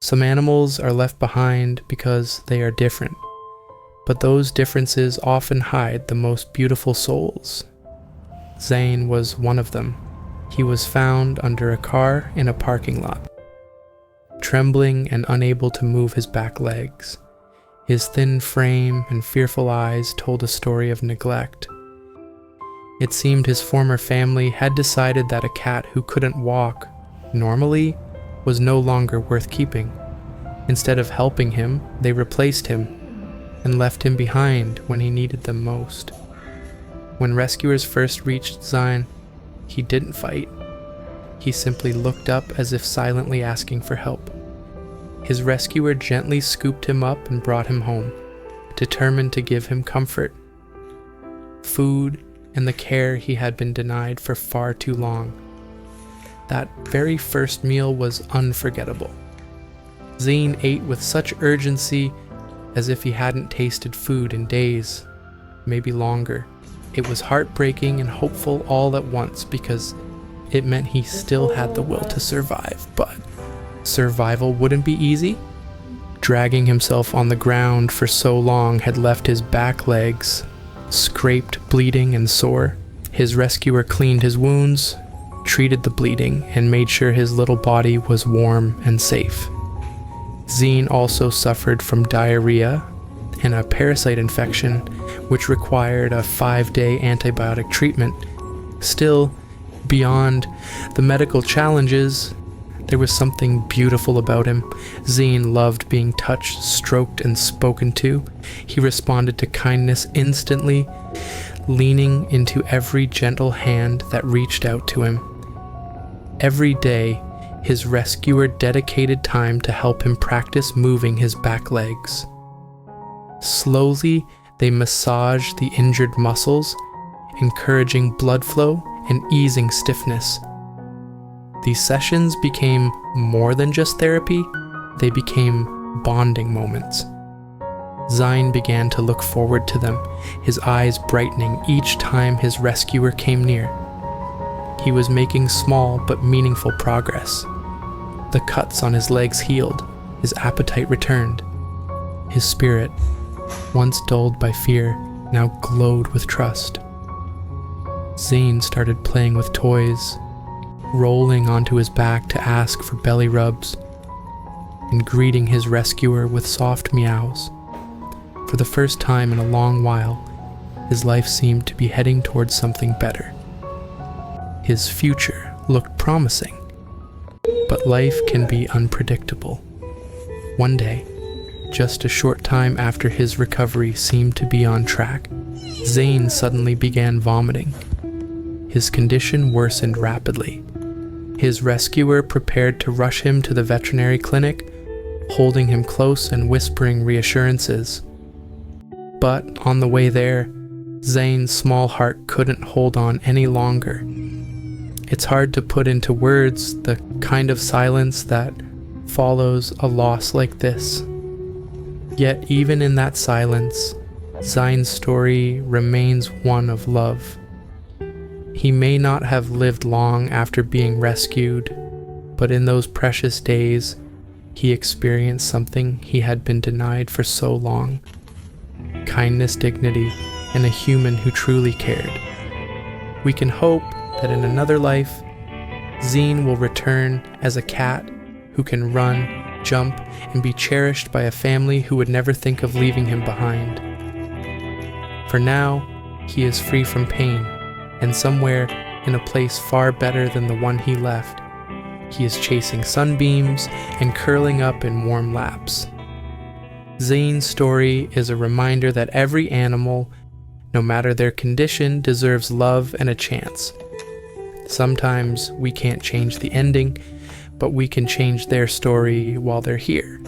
Some animals are left behind because they are different, but those differences often hide the most beautiful souls. Zayn was one of them. He was found under a car in a parking lot, trembling and unable to move his back legs. His thin frame and fearful eyes told a story of neglect. It seemed his former family had decided that a cat who couldn't walk normally was no longer worth keeping. Instead of helping him, they replaced him and left him behind when he needed them most. When rescuers first reached Zein, he didn't fight. He simply looked up as if silently asking for help. His rescuer gently scooped him up and brought him home, determined to give him comfort, food, and the care he had been denied for far too long. That very first meal was unforgettable. Zein ate with such urgency as if he hadn't tasted food in days, maybe longer. It was heartbreaking and hopeful all at once because it meant he still had the will to survive, but survival wouldn't be easy. Dragging himself on the ground for so long had left his back legs scraped, bleeding, and sore. His rescuer cleaned his wounds, treated the bleeding, and made sure his little body was warm and safe. Zein also suffered from diarrhea and a parasite infection, which required a 5-day antibiotic treatment. Still, beyond the medical challenges, there was something beautiful about him. Zein loved being touched, stroked, and spoken to. He responded to kindness instantly, leaning into every gentle hand that reached out to him. Every day, his rescuer dedicated time to help him practice moving his back legs. Slowly, they massaged the injured muscles, encouraging blood flow and easing stiffness. These sessions became more than just therapy, they became bonding moments. Zein began to look forward to them, his eyes brightening each time his rescuer came near. He was making small but meaningful progress. The cuts on his legs healed, his appetite returned. His spirit, once dulled by fear, now glowed with trust. Zayn started playing with toys, rolling onto his back to ask for belly rubs, and greeting his rescuer with soft meows. For the first time in a long while, his life seemed to be heading towards something better. His future looked promising, but life can be unpredictable. One day, just a short time after his recovery seemed to be on track, Zayn suddenly began vomiting. His condition worsened rapidly. His rescuer prepared to rush him to the veterinary clinic, holding him close and whispering reassurances. But on the way there, Zayn's small heart couldn't hold on any longer. It's hard to put into words the kind of silence that follows a loss like this. Yet even in that silence, Zayn's story remains one of love. He may not have lived long after being rescued, but in those precious days, he experienced something he had been denied for so long. Kindness, dignity, and a human who truly cared. We can hope that in another life, Zein will return as a cat who can run, jump, and be cherished by a family who would never think of leaving him behind. For now, he is free from pain, and somewhere in a place far better than the one he left, he is chasing sunbeams and curling up in warm laps. Zayn's story is a reminder that every animal, no matter their condition, deserves love and a chance. Sometimes we can't change the ending, but we can change their story while they're here.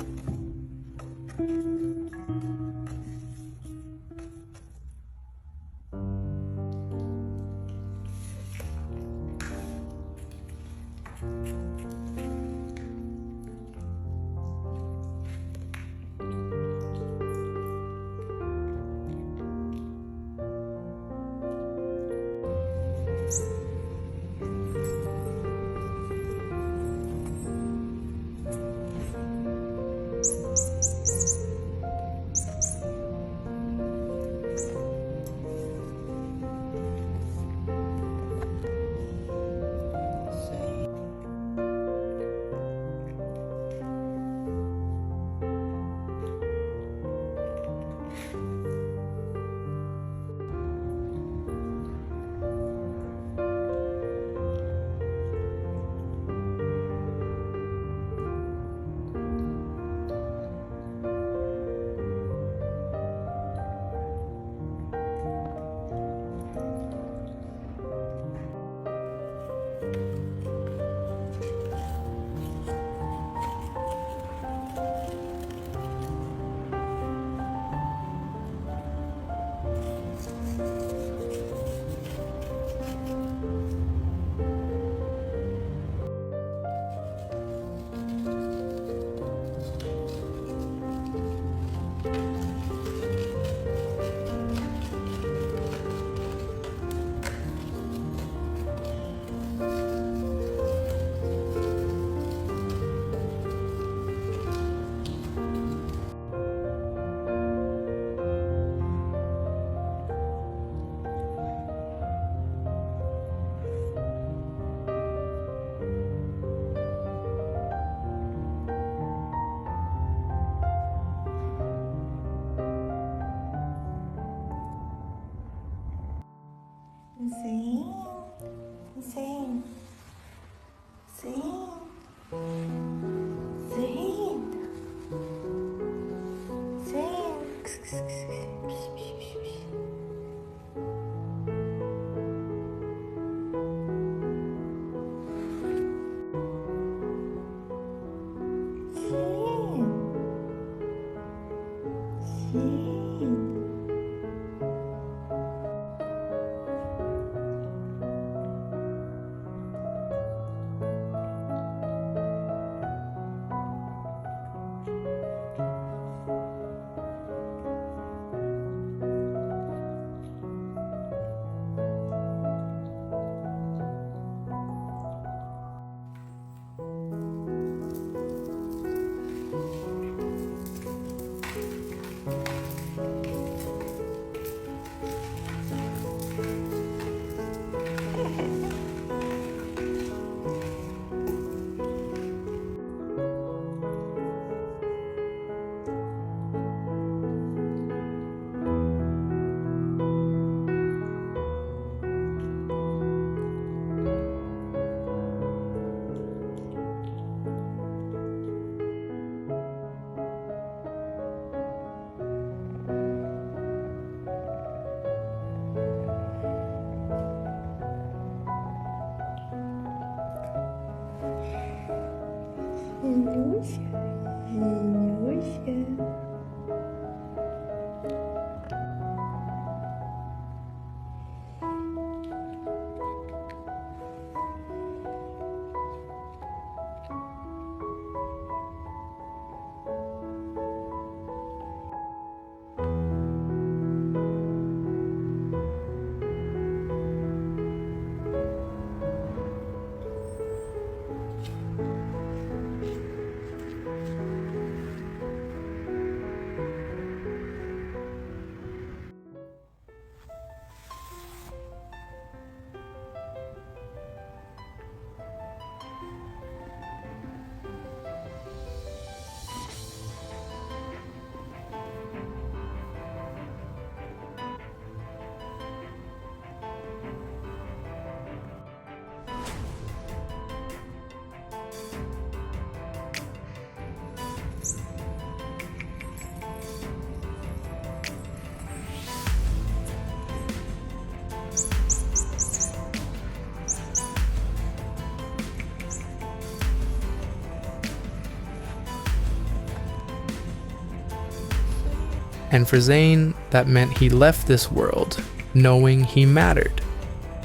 And for Zayn, that meant he left this world knowing he mattered.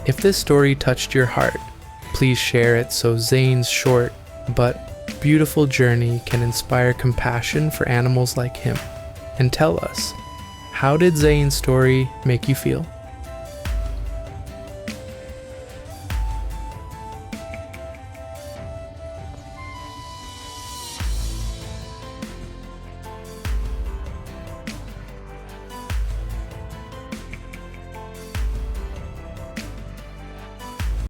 If this story touched your heart, please share it so Zayn's short but beautiful journey can inspire compassion for animals like him. And tell us, how did Zayn's story make you feel?